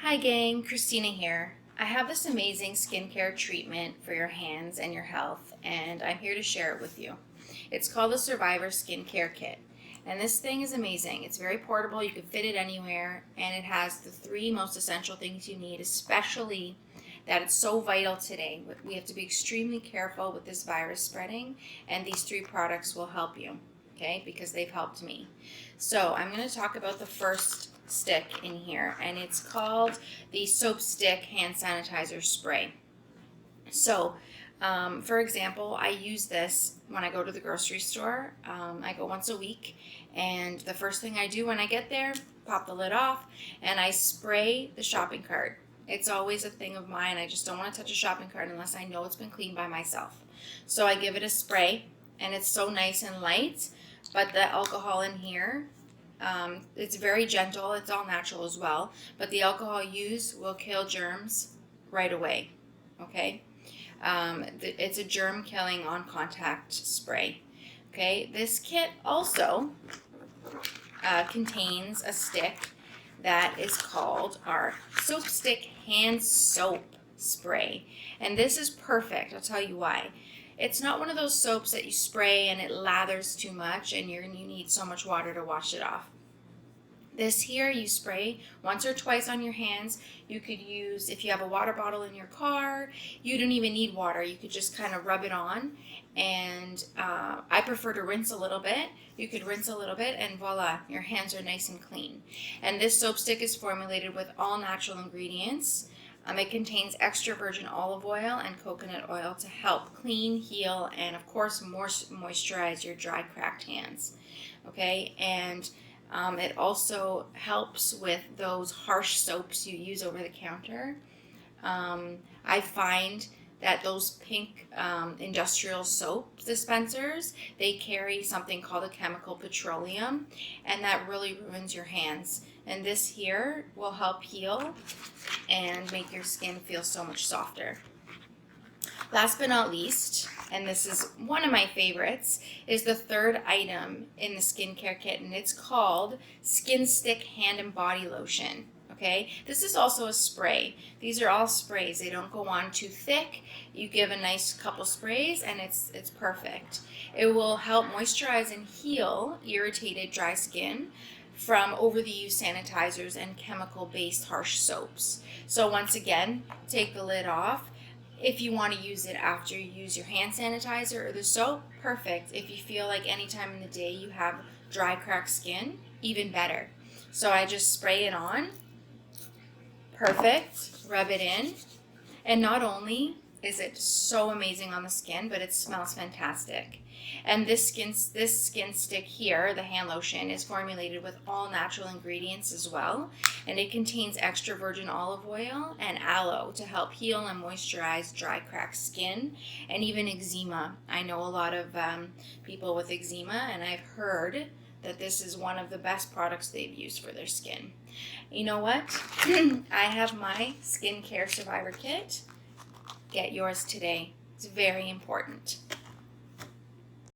Hi gang, Christina here. I have this amazing skincare treatment for your hands and your health, and I'm here to share it with you. It's called the Survivor Skincare Kit, and this thing is amazing. It's very portable, you can fit it anywhere, and it has the three most essential things you need, especially that it's so vital today. We have to be extremely careful with this virus spreading, and these three products will help you, okay, because they've helped me. So I'm going to talk about the first stick in here, and it's called the SoapStix Hand Sanitizer Spray. So for example, I use this when I go to the grocery store. I go once a week, and the first thing I do when I get there, pop the lid off, and I spray the shopping cart. It's always a thing of mine. I just don't want to touch a shopping cart unless I know it's been cleaned by myself. So I give it a spray, and it's so nice and light, but the alcohol in here, it's very gentle. It's all natural as well, but the alcohol used will kill germs right away, okay? It's a germ killing on contact spray, okay? This kit also contains a stick that is called our SoapStix Hand Soap spray, and this is perfect. I'll tell you why. It's not one of those soaps that you spray and it lathers too much and you need so much water to wash it off. This here, you spray once or twice on your hands. You could use, if you have a water bottle in your car, you don't even need water. You could just kind of rub it on, and I prefer to rinse a little bit. You could rinse a little bit, and voila, your hands are nice and clean. And this soap stick is formulated with all natural ingredients. It contains extra virgin olive oil and coconut oil to help clean, heal, and of course moisturize your dry, cracked hands. Okay, and it also helps with those harsh soaps you use over the counter. I find that those pink industrial soap dispensers, they carry something called a chemical petroleum, and that really ruins your hands. And this here will help heal and make your skin feel so much softer. Last but not least, and this is one of my favorites, is the third item in the skincare kit, and it's called SkinStix Hand and Body Lotion. Okay, this is also a spray. These are all sprays. They don't go on too thick. You give a nice couple sprays and it's perfect. It will help moisturize and heal irritated dry skin from over the use sanitizers and chemical-based harsh soaps. So once again, take the lid off. If you want to use it after you use your hand sanitizer or the soap, perfect. If you feel like any time in the day you have dry, cracked skin, even better. So I just spray it on. Perfect. Rub it in. And not only is it so amazing on the skin, but it smells fantastic. And this skin stick here, the hand lotion, is formulated with all natural ingredients as well, and it contains extra virgin olive oil and aloe to help heal and moisturize dry, cracked skin and even eczema. I know a lot of people with eczema, and I've heard that this is one of the best products they've used for their skin. You know what? I have my skincare survivor kit. Get yours today. It's very important.